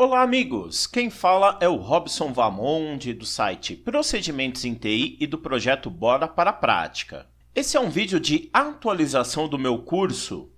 Olá, amigos! Quem fala é o Robson Vamonde, do site Procedimentos em TI e do projeto Bora para a Prática. Esse é um vídeo de atualização do meu curso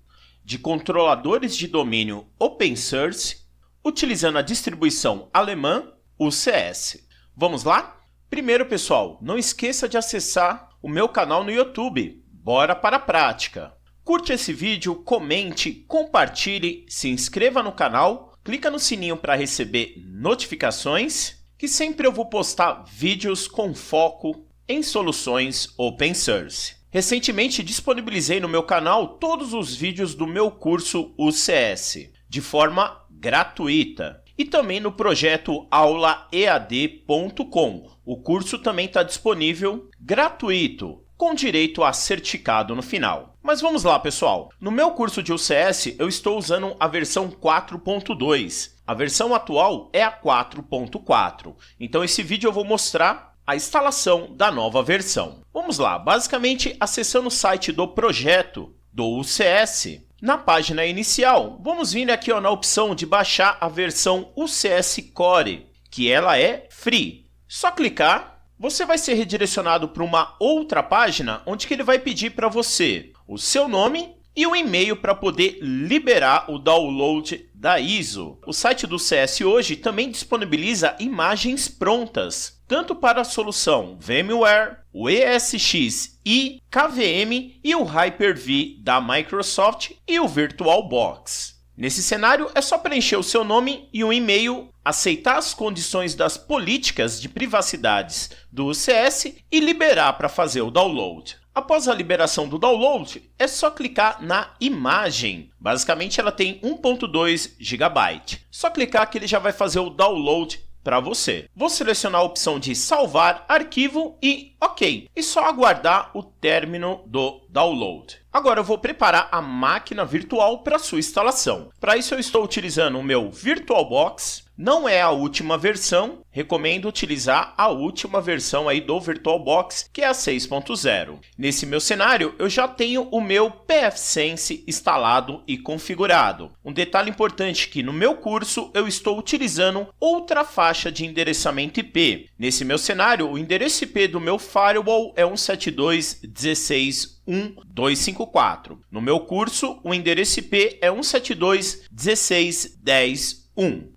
de controladores de domínio Open Source, utilizando a distribuição alemã UCS. Vamos lá? Primeiro, pessoal, não esqueça de acessar o meu canal no YouTube, Bora para a Prática. Curte esse vídeo, comente, compartilhe, se inscreva no canal. Clica no sininho para receber notificações, que sempre eu vou postar vídeos com foco em soluções open source. Recentemente disponibilizei no meu canal todos os vídeos do meu curso UCS, de forma gratuita. E também no projeto aulaead.com. O curso também está disponível gratuito, com direito a certificado no final. Mas vamos lá, pessoal. No meu curso de UCS, eu estou usando a versão 4.2. A versão atual é a 4.4. Então, esse vídeo eu vou mostrar a instalação da nova versão. Vamos lá. Basicamente, acessando o site do projeto do UCS, na página inicial, vamos vir aqui na opção de baixar a versão UCS Core, que ela é free. Só clicar. Você vai ser redirecionado para uma outra página onde que ele vai pedir para você o seu nome e o e-mail para poder liberar o download da ISO. O site do CS hoje também disponibiliza imagens prontas, tanto para a solução VMware, o ESX e KVM e o Hyper-V da Microsoft e o VirtualBox. Nesse cenário, é só preencher o seu nome e um e-mail, aceitar as condições das políticas de privacidade do UCS e liberar para fazer o download. Após a liberação do download, é só clicar na imagem. Basicamente, ela tem 1.2 GB. Só clicar que ele já vai fazer o download para você. Vou selecionar a opção de salvar arquivo e OK. E só aguardar o término do download. Agora eu vou preparar a máquina virtual para sua instalação. Para isso eu estou utilizando o meu VirtualBox. Não é a última versão, recomendo utilizar a última versão aí do VirtualBox, que é a 6.0. Nesse meu cenário, eu já tenho o meu pfSense instalado e configurado. Um detalhe importante que no meu curso eu estou utilizando outra faixa de endereçamento IP. Nesse meu cenário, o endereço IP do meu firewall é 172.16.1.254. No meu curso, o endereço IP é 172.16.10.1.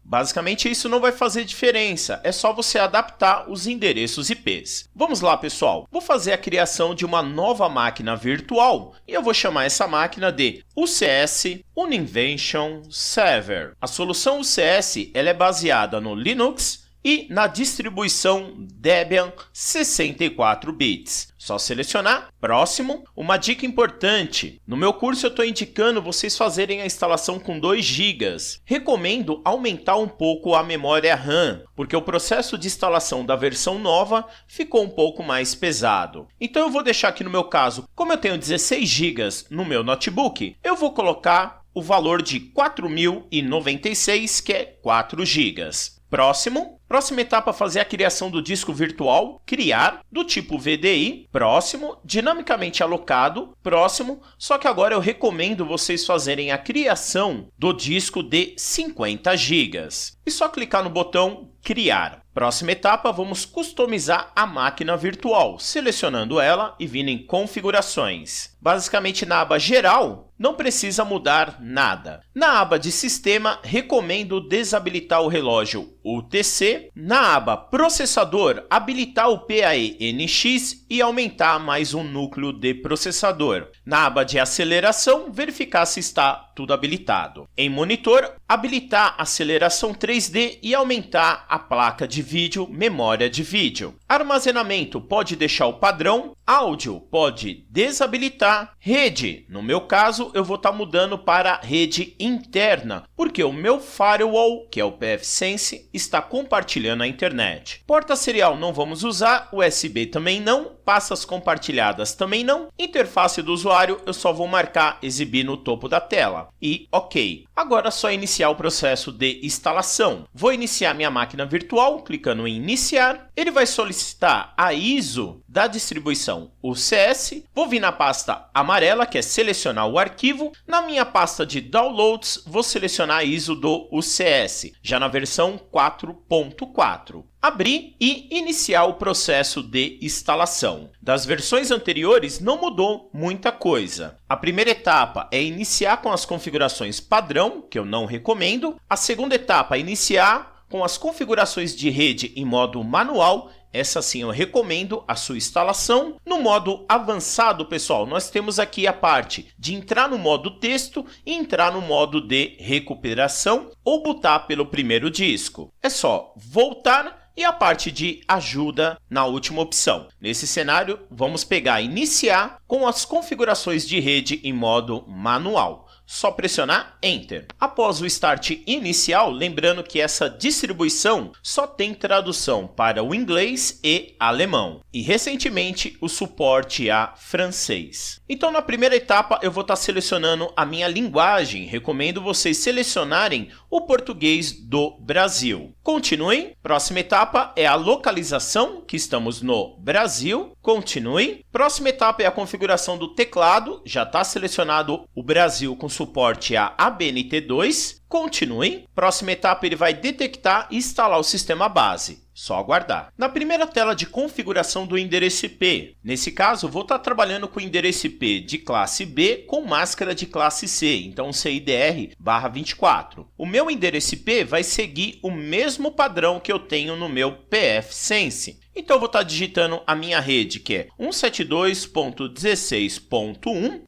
Basicamente, isso não vai fazer diferença, é só você adaptar os endereços IPs. Vamos lá, pessoal. Vou fazer a criação de uma nova máquina virtual e eu vou chamar essa máquina de UCS Uninvention Server. A solução UCS ela é baseada no Linux e na distribuição Debian 64 bits. Só selecionar, próximo. Uma dica importante, no meu curso eu estou indicando vocês fazerem a instalação com 2 GB. Recomendo aumentar um pouco a memória RAM, porque o processo de instalação da versão nova ficou um pouco mais pesado. Então eu vou deixar aqui no meu caso, como eu tenho 16 GB no meu notebook, eu vou colocar o valor de 4.096, que é 4 GB. Próximo. Próxima etapa, fazer a criação do disco virtual, criar, do tipo VDI, próximo, dinamicamente alocado, próximo, só que agora eu recomendo vocês fazerem a criação do disco de 50 GB. E só clicar no botão criar. Próxima etapa, vamos customizar a máquina virtual, selecionando ela e vindo em configurações. Basicamente na aba geral, não precisa mudar nada. Na aba de sistema, recomendo desabilitar o relógio UTC. Na aba processador, habilitar o PAE-NX e aumentar mais um núcleo de processador. Na aba de aceleração, verificar se está tudo habilitado. Em monitor, habilitar aceleração 3D e aumentar a placa de vídeo, memória de vídeo. Armazenamento pode deixar o padrão, áudio pode desabilitar, rede, no meu caso eu vou estar mudando para rede interna, porque o meu firewall, que é o pfSense, está compartilhando a internet. Porta serial não vamos usar, USB também não, pastas compartilhadas também não, interface do usuário eu só vou marcar exibir no topo da tela. E ok. Agora é só iniciar o processo de instalação. Vou iniciar minha máquina virtual, clicando em iniciar. Ele vai solicitar a ISO da distribuição UCS. Vou vir na pasta amarela, que é selecionar o arquivo. Na minha pasta de downloads, vou selecionar a ISO do UCS, já na versão 4.4. Abrir e iniciar o processo de instalação. Das versões anteriores não mudou muita coisa. A primeira etapa é iniciar com as configurações padrão, que eu não recomendo. A segunda etapa é iniciar com as configurações de rede em modo manual. Essa sim eu recomendo a sua instalação. No modo avançado, pessoal, nós temos aqui a parte de entrar no modo texto e entrar no modo de recuperação ou botar pelo primeiro disco. É só voltar e a parte de ajuda na última opção. Nesse cenário, vamos pegar iniciar com as configurações de rede em modo manual. Só pressionar Enter. Após o Start inicial, lembrando que essa distribuição só tem tradução para o inglês e alemão. E recentemente o suporte a francês. Então na primeira etapa eu vou estar selecionando a minha linguagem. Recomendo vocês selecionarem o português do Brasil. Continuem. Próxima etapa é a localização, que estamos no Brasil. Continue. Próxima etapa é a configuração do teclado. Já está selecionado o Brasil com suporte a ABNT2. Continue. Próxima etapa ele vai detectar e instalar o sistema base. Só aguardar. Na primeira tela de configuração do endereço IP, nesse caso vou estar trabalhando com o endereço IP de classe B com máscara de classe C, então CIDR/24. O meu endereço IP vai seguir o mesmo padrão que eu tenho no meu pfSense. Então eu vou estar digitando a minha rede, que é 172.16.1.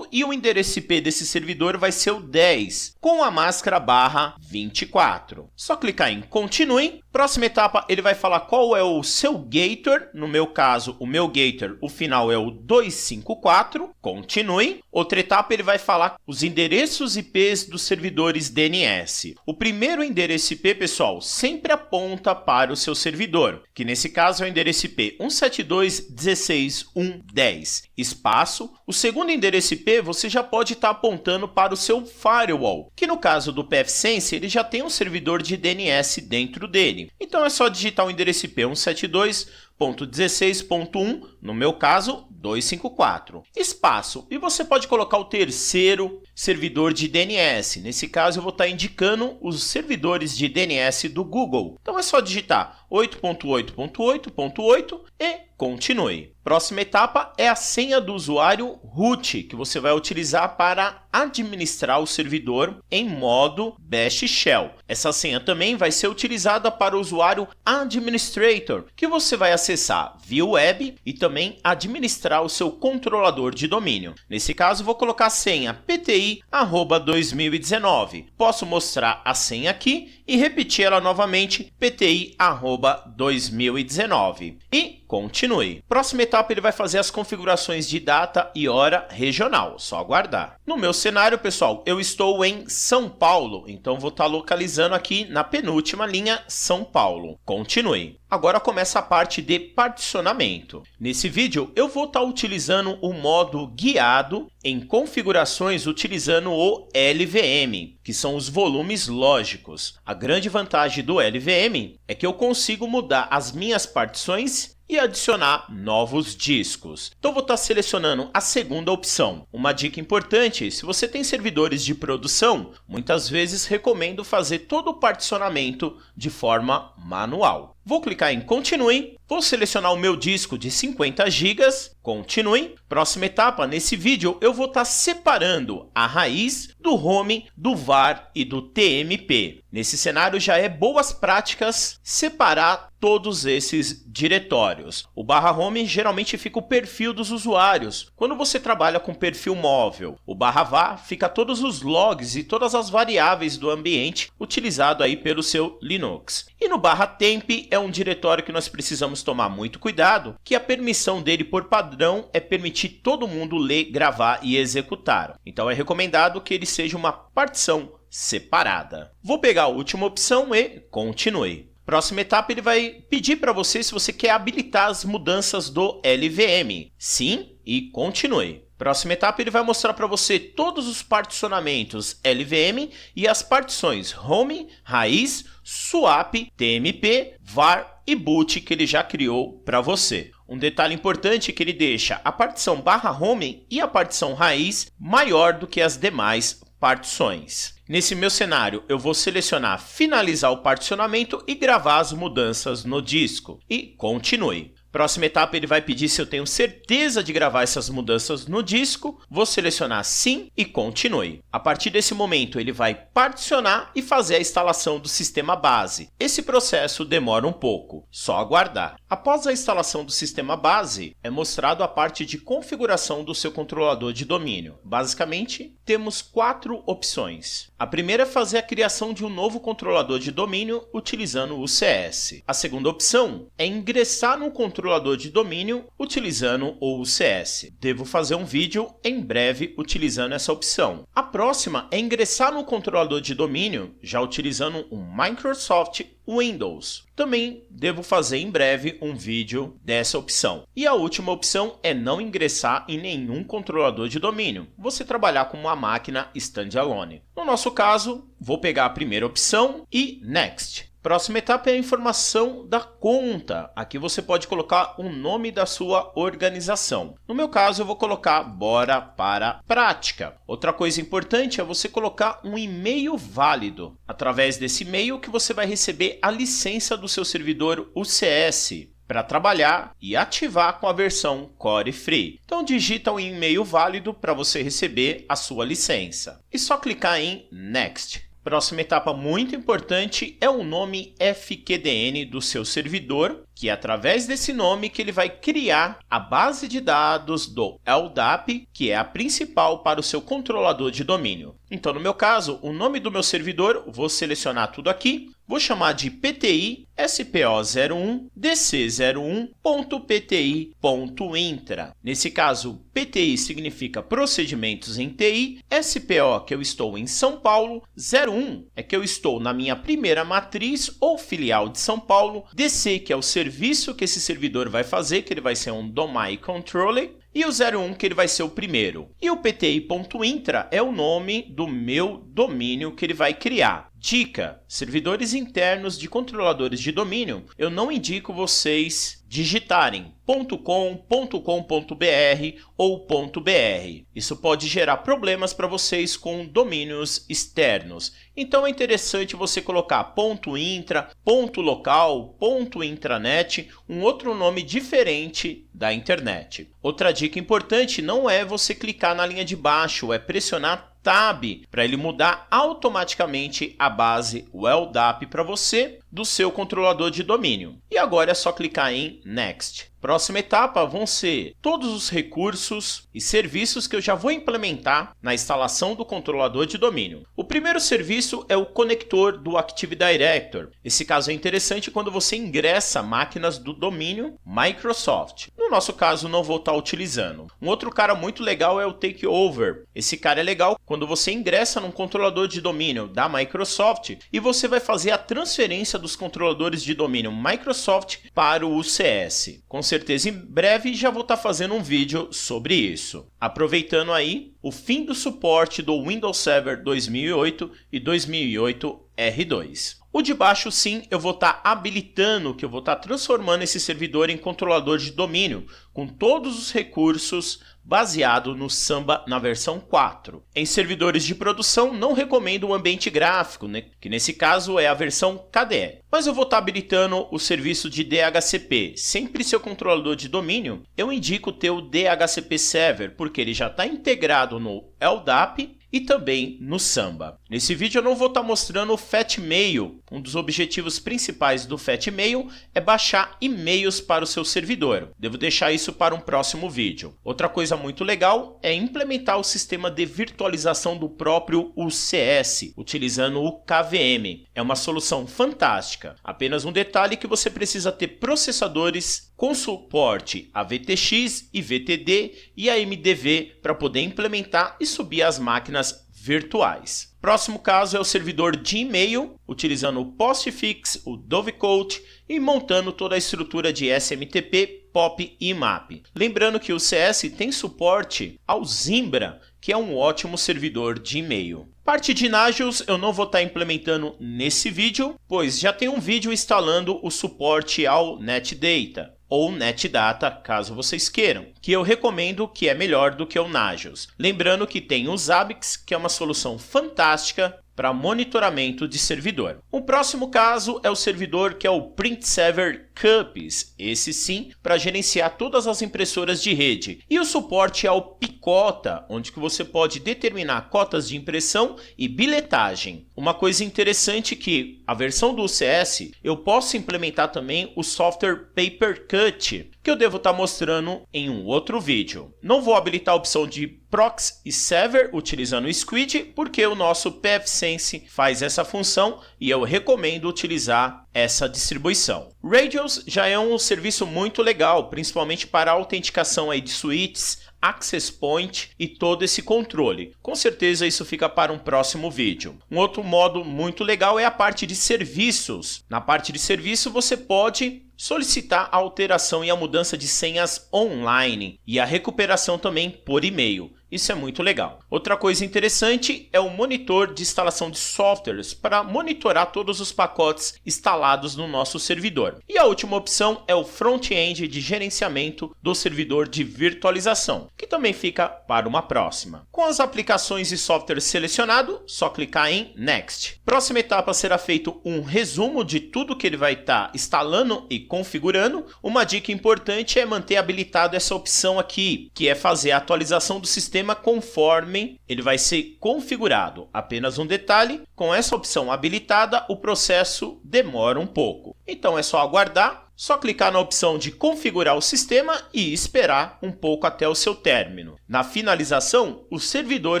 E o endereço IP desse servidor vai ser o 10, com a máscara /24. Só clicar em Continue. Próxima etapa, ele vai falar qual é o seu gateway. No meu caso, o meu gateway, o final é o 254. Continue. Outra etapa, ele vai falar os endereços IPs dos servidores DNS. O primeiro endereço IP, pessoal, sempre aponta para o seu servidor, que nesse caso é o endereço IP 172.16.1.10, espaço. O segundo endereço IP você já pode estar apontando para o seu firewall, que no caso do pfSense ele já tem um servidor de DNS dentro dele. Então é só digitar o endereço IP 172.16.1, no meu caso 254, espaço, e você pode colocar o terceiro servidor de DNS. Nesse caso eu vou estar indicando os servidores de DNS do Google. Então é só digitar 8.8.8.8 e continue. Próxima etapa é a senha do usuário root, que você vai utilizar para administrar o servidor em modo Bash Shell. Essa senha também vai ser utilizada para o usuário administrator, que você vai acessar via web e também administrar o seu controlador de domínio. Nesse caso, vou colocar a senha PTI@2019. Posso mostrar a senha aqui e repetir ela novamente, PTI@2019. E continue. Próxima etapa, ele vai fazer as configurações de data e hora regional. Só aguardar. No meu cenário, pessoal, eu estou em São Paulo, então vou estar localizando aqui na penúltima linha São Paulo. Continue. Agora começa a parte de particionamento. Nesse vídeo, eu vou estar utilizando o modo guiado em configurações utilizando o LVM, que são os volumes lógicos. A grande vantagem do LVM é que eu consigo mudar as minhas partições e adicionar novos discos. Então vou estar selecionando a segunda opção. Uma dica importante, se você tem servidores de produção, muitas vezes recomendo fazer todo o particionamento de forma manual. Vou clicar em Continue, vou selecionar o meu disco de 50 GB, Continue. Próxima etapa, nesse vídeo eu vou estar separando a raiz do home, do var e do tmp. Nesse cenário já é boas práticas separar todos esses diretórios. O /home geralmente fica o perfil dos usuários. Quando você trabalha com perfil móvel, o /var fica todos os logs e todas as variáveis do ambiente utilizado aí pelo seu Linux. E no /temp é um diretório que nós precisamos tomar muito cuidado, que a permissão dele por padrão é permitir todo mundo ler, gravar e executar. Então é recomendado que ele seja uma partição separada. Vou pegar a última opção e Continue. Próxima etapa, ele vai pedir para você se você quer habilitar as mudanças do LVM. Sim, e continue. Próxima etapa, ele vai mostrar para você todos os particionamentos LVM e as partições Home, Raiz, Swap, TMP, var e boot que ele já criou para você. Um detalhe importante é que ele deixa a partição /home e a partição raiz maior do que as demais partições. Nesse meu cenário, eu vou selecionar finalizar o particionamento e gravar as mudanças no disco. E continue. Próxima etapa, ele vai pedir se eu tenho certeza de gravar essas mudanças no disco. Vou selecionar sim e continue. A partir desse momento, ele vai particionar e fazer a instalação do sistema base. Esse processo demora um pouco, só aguardar. Após a instalação do sistema base, é mostrado a parte de configuração do seu controlador de domínio. Basicamente, temos 4 opções. A primeira é fazer a criação de um novo controlador de domínio utilizando o UCS. A segunda opção é ingressar no controlador de domínio utilizando o UCS. Devo fazer um vídeo em breve utilizando essa opção. A próxima é ingressar no controlador de domínio já utilizando o Microsoft Windows. Também devo fazer em breve um vídeo dessa opção. E a última opção é não ingressar em nenhum controlador de domínio. Você trabalhar com uma máquina standalone. No nosso caso, vou pegar a primeira opção e Next. Próxima etapa é a informação da conta. Aqui você pode colocar o nome da sua organização. No meu caso, eu vou colocar Bora para Prática. Outra coisa importante é você colocar um e-mail válido. Através desse e-mail que você vai receber a licença do seu servidor UCS para trabalhar e ativar com a versão Core Free. Então digita um e-mail válido para você receber a sua licença. E só clicar em Next. Próxima etapa muito importante é o nome FQDN do seu servidor, que é através desse nome que ele vai criar a base de dados do LDAP, que é a principal para o seu controlador de domínio. Então, no meu caso, o nome do meu servidor, vou selecionar tudo aqui, vou chamar de PTI SPO01 DC01.pti.intra. Nesse caso, PTI significa procedimentos em TI, SPO que eu estou em São Paulo, 01 é que eu estou na minha primeira matriz ou filial de São Paulo, DC que é o serviço que esse servidor vai fazer, que ele vai ser um Domain Controller, e o 01 que ele vai ser o primeiro. E o pti.intra é o nome do meu domínio que ele vai criar. Dica: servidores internos de controladores de domínio, eu não indico vocês digitarem .com, .com.br ou .br. Isso pode gerar problemas para vocês com domínios externos. Então é interessante você colocar .intra, .local, .intranet, um outro nome diferente da internet. Outra dica importante não é você clicar na linha de baixo, é pressionar Tab para ele mudar automaticamente a base LDAP para você do seu controlador de domínio. E agora é só clicar em Next. Próxima etapa vão ser todos os recursos e serviços que eu já vou implementar na instalação do controlador de domínio. O primeiro serviço é o conector do Active Directory. Esse caso é interessante quando você ingressa máquinas do domínio Microsoft. No nosso caso, não vou estar utilizando. Um outro cara muito legal é o Takeover. Esse cara é legal quando você ingressa num controlador de domínio da Microsoft e você vai fazer a transferência dos controladores de domínio Microsoft para o UCS. Com certeza em breve já vou estar fazendo um vídeo sobre isso. Aproveitando aí o fim do suporte do Windows Server 2008 e 2008 R2. O de baixo sim, eu vou estar habilitando, que eu vou estar transformando esse servidor em controlador de domínio, com todos os recursos baseado no Samba na versão 4. Em servidores de produção, não recomendo o ambiente gráfico, que nesse caso é a versão KDE. Mas eu vou estar habilitando o serviço de DHCP. Sempre seu controlador de domínio, eu indico ter o DHCP Server, porque ele já está integrado no LDAP e também no Samba. Nesse vídeo eu não vou estar mostrando o Fastmail. Um dos objetivos principais do Fastmail é baixar e-mails para o seu servidor. Devo deixar isso para um próximo vídeo. Outra coisa coisa muito legal é implementar o sistema de virtualização do próprio UCS, utilizando o KVM. É uma solução fantástica. Apenas um detalhe que você precisa ter processadores com suporte a VTX e VTD e a MDV para poder implementar e subir as máquinas virtuais. Próximo caso é o servidor de e-mail, utilizando o Postfix, o Dovecoat e montando toda a estrutura de SMTP, POP e IMAP. Lembrando que o CS tem suporte ao Zimbra, que é um ótimo servidor de e-mail. Parte de Nagios eu não vou estar implementando nesse vídeo, pois já tem um vídeo instalando o suporte ao NetData ou NetData, caso vocês queiram, que eu recomendo, que é melhor do que o Nagios. Lembrando que tem o Zabbix, que é uma solução fantástica para monitoramento de servidor. O próximo caso é o servidor que é o PrintServer Cups, esse sim, para gerenciar todas as impressoras de rede. E o suporte ao Picota, onde que você pode determinar cotas de impressão e bilhetagem. Uma coisa interessante é que a versão do UCS eu posso implementar também o software PaperCut, que eu devo estar mostrando em um outro vídeo. Não vou habilitar a opção de Prox e Sever utilizando o Squid, porque o nosso pfSense faz essa função e eu recomendo utilizar essa distribuição. Radios já é um serviço muito legal, principalmente para a autenticação aí de switches, access point e todo esse controle. Com certeza isso fica para um próximo vídeo. Um outro modo muito legal é a parte de serviços. Na parte de serviço você pode solicitar a alteração e a mudança de senhas online e a recuperação também por e-mail. Isso é muito legal. Outra coisa interessante é o monitor de instalação de softwares para monitorar todos os pacotes instalados no nosso servidor. E a última opção é o front-end de gerenciamento do servidor de virtualização, que também fica para uma próxima. Com as aplicações e softwares selecionados, só clicar em Next. Próxima etapa será feito um resumo de tudo que ele vai estar instalando e configurando. Uma dica importante é manter habilitado essa opção aqui, que é fazer a atualização do sistema conforme ele vai ser configurado. Apenas um detalhe, com essa opção habilitada, o processo demora um pouco. Então é só aguardar, só clicar na opção de configurar o sistema e esperar um pouco até o seu término. Na finalização, o servidor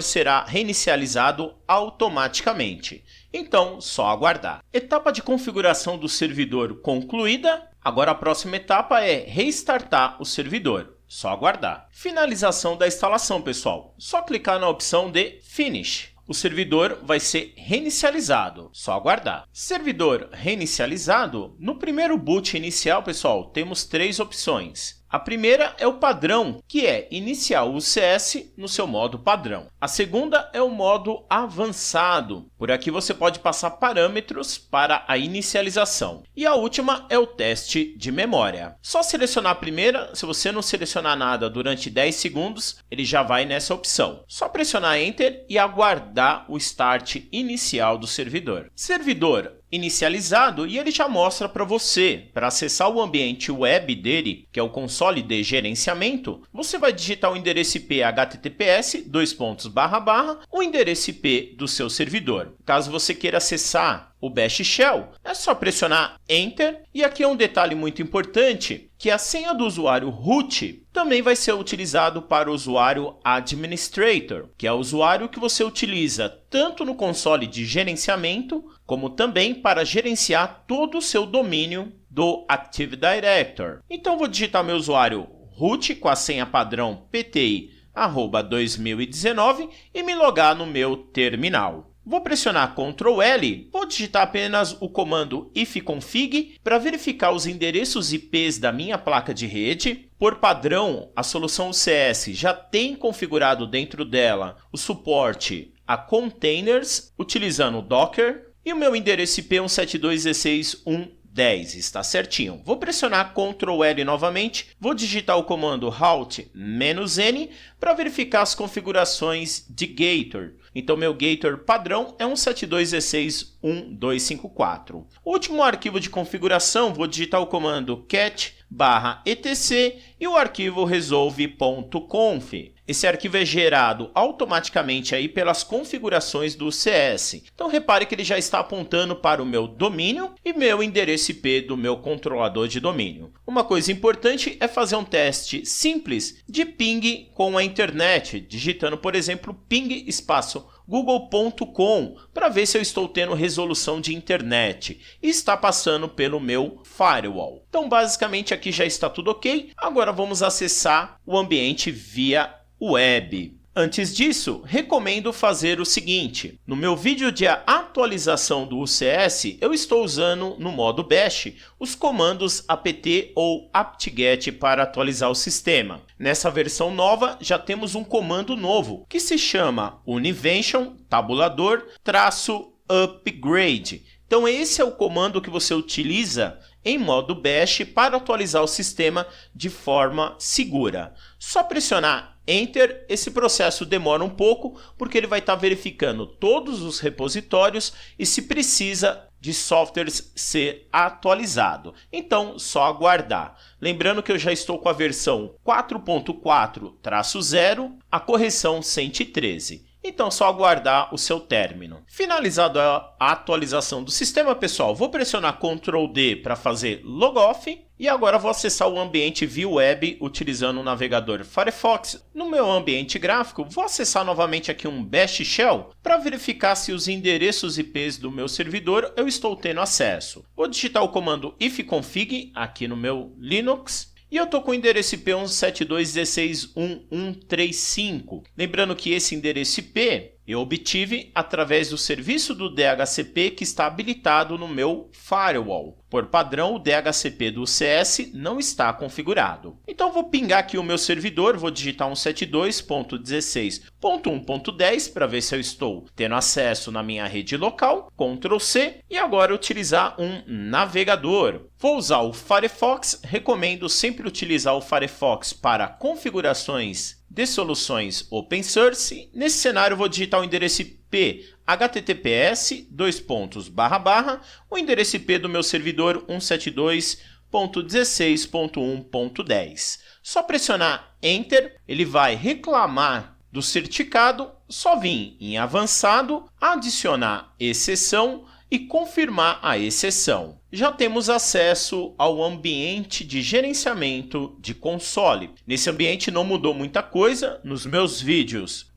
será reinicializado automaticamente. Então, só aguardar. Etapa de configuração do servidor concluída. Agora a próxima etapa é restartar o servidor. Só aguardar. Finalização da instalação, pessoal. Só clicar na opção de Finish. O servidor vai ser reinicializado. Só aguardar. Servidor reinicializado. No primeiro boot inicial, pessoal, temos 3 opções. A primeira é o padrão, que é iniciar o UCS no seu modo padrão. A segunda é o modo avançado. Por aqui você pode passar parâmetros para a inicialização. E a última é o teste de memória. Só selecionar a primeira. Se você não selecionar nada durante 10 segundos, ele já vai nessa opção. Só pressionar Enter e aguardar o start inicial do servidor. Servidor inicializado e ele já mostra para você, para acessar o ambiente web dele, que é o console de gerenciamento, você vai digitar o endereço IP https o endereço IP do seu servidor. Caso você queira acessar o Bash Shell, é só pressionar Enter e aqui é um detalhe muito importante, que a senha do usuário root também vai ser utilizado para o usuário administrator, que é o usuário que você utiliza tanto no console de gerenciamento, como também para gerenciar todo o seu domínio do Active Directory. Então vou digitar meu usuário root com a senha padrão PTI@2019 e me logar no meu terminal. Vou pressionar Ctrl L, vou digitar apenas o comando ifconfig para verificar os endereços IPs da minha placa de rede. Por padrão, a solução UCS já tem configurado dentro dela o suporte a containers utilizando o Docker e o meu endereço IP 172.16.1.10 está certinho. Vou pressionar Ctrl L novamente, vou digitar o comando Alt-N para verificar as configurações de Gator. Então, meu Gator padrão é 172.16.1.254. O último arquivo de configuração, vou digitar o comando cat resolve.conf/etc e o arquivo resolve.conf. Esse arquivo é gerado automaticamente aí pelas configurações do CS. Então repare que ele já está apontando para o meu domínio e meu endereço IP do meu controlador de domínio. Uma coisa importante é fazer um teste simples de ping com a internet, digitando, por exemplo, ping espaço google.com para ver se eu estou tendo resolução de internet e está passando pelo meu firewall. Então basicamente aqui já está tudo ok. Agora vamos acessar o ambiente via web. Antes disso, recomendo fazer o seguinte. No meu vídeo de atualização do UCS, eu estou usando no modo bash os comandos apt ou apt-get para atualizar o sistema. Nessa versão nova, já temos um comando novo que se chama univention tabulador-upgrade. Então esse é o comando que você utiliza em modo bash para atualizar o sistema de forma segura. Só pressionar Enter, esse processo demora um pouco porque ele vai estar verificando todos os repositórios e se precisa de softwares ser atualizado. Então, só aguardar. Lembrando que eu já estou com a versão 4.4-0, a correção 113. Então, só aguardar o seu término. Finalizado a atualização do sistema, pessoal, vou pressionar Ctrl D para fazer logoff. E agora vou acessar o ambiente via web utilizando o navegador Firefox. No meu ambiente gráfico, vou acessar novamente aqui um Bash Shell para verificar se os endereços IPs do meu servidor eu estou tendo acesso. Vou digitar o comando ifconfig aqui no meu Linux. E eu estou com o endereço IP 172.16.1135. Lembrando que esse endereço IP eu obtive através do serviço do DHCP que está habilitado no meu firewall. Por padrão, o DHCP do CS não está configurado. Então vou pingar aqui o meu servidor, vou digitar 172.16.1.10 para ver se eu estou tendo acesso na minha rede local, Ctrl C, e agora utilizar um navegador. Vou usar o Firefox, recomendo sempre utilizar o Firefox para configurações de soluções open source. Nesse cenário, vou digitar o endereço IP https o endereço IP do meu servidor 172.16.1.10. Só pressionar Enter, ele vai reclamar do certificado, só vir em avançado, adicionar exceção e confirmar a exceção. Já temos acesso ao ambiente de gerenciamento de console. Nesse ambiente não mudou muita coisa. Nos meus vídeos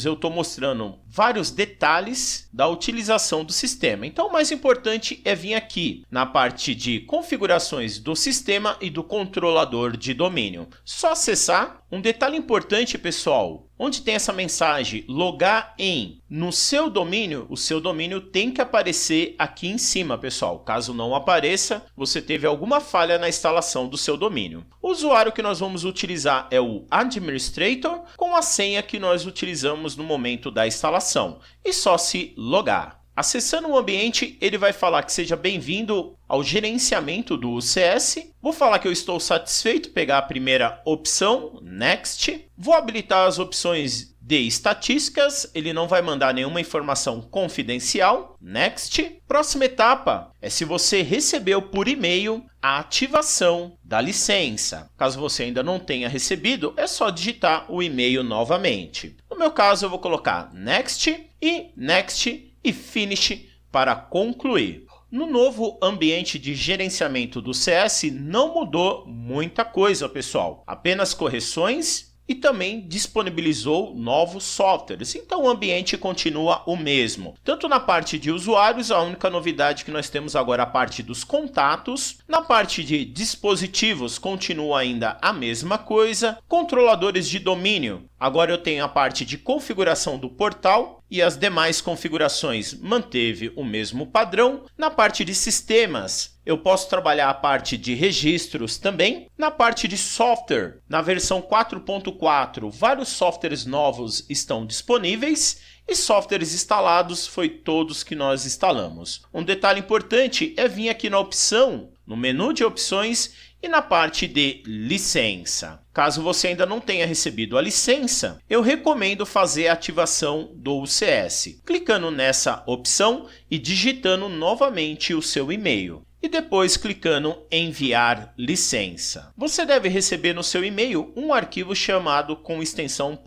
eu estou mostrando vários detalhes da utilização do sistema. Então o mais importante é vir aqui na parte de configurações do sistema e do controlador de domínio. Só acessar. Um detalhe importante, pessoal, onde tem essa mensagem logar em no seu domínio, o seu domínio tem que aparecer aqui em cima, pessoal. Caso não apareça, você teve alguma falha na instalação do seu domínio. O usuário que nós vamos utilizar é o administrator com a senha que nós utilizamos no momento da instalação e só se logar. Acessando o ambiente, ele vai falar que seja bem-vindo ao gerenciamento do UCS. Vou falar que eu estou satisfeito, pegar a primeira opção, Next. Vou habilitar as opções de estatísticas, ele não vai mandar nenhuma informação confidencial, Next. Próxima etapa é se você recebeu por e-mail a ativação da licença. Caso você ainda não tenha recebido, é só digitar o e-mail novamente. No meu caso, eu vou colocar Next e Finish para concluir. No novo ambiente de gerenciamento do CS não mudou muita coisa, pessoal. Apenas correções e também disponibilizou novos softwares. Então o ambiente continua o mesmo. Tanto na parte de usuários, a única novidade que nós temos agora é a parte dos contatos. Na parte de dispositivos continua ainda a mesma coisa. Controladores de domínio. Agora eu tenho a parte de configuração do portal e as demais configurações manteve o mesmo padrão. Na parte de sistemas, eu posso trabalhar a parte de registros também. Na parte de software, na versão 4.4, vários softwares novos estão disponíveis e softwares instalados foi todos que nós instalamos. Um detalhe importante é vir aqui na opção, no menu de opções e na parte de licença. Caso você ainda não tenha recebido a licença, eu recomendo fazer a ativação do UCS, clicando nessa opção e digitando novamente o seu e-mail. e depois clicando em enviar licença. Você deve receber no seu e-mail um arquivo chamado com extensão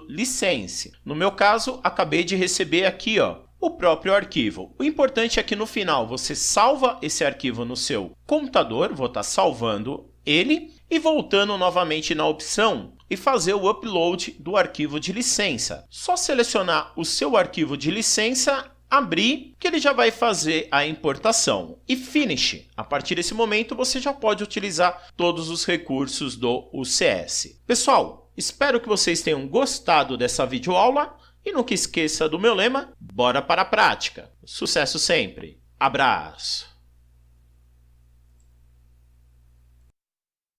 .license. No meu caso, acabei de receber aqui, o próprio arquivo. O importante é que no final você salva esse arquivo no seu computador, vou estar salvando ele, e voltando novamente na opção e fazer o upload do arquivo de licença. Só selecionar o seu arquivo de licença, abrir, que ele já vai fazer a importação. E finish. A partir desse momento você já pode utilizar todos os recursos do UCS. Pessoal, espero que vocês tenham gostado dessa videoaula e nunca esqueça do meu lema, bora para a prática. Sucesso sempre. Abraço!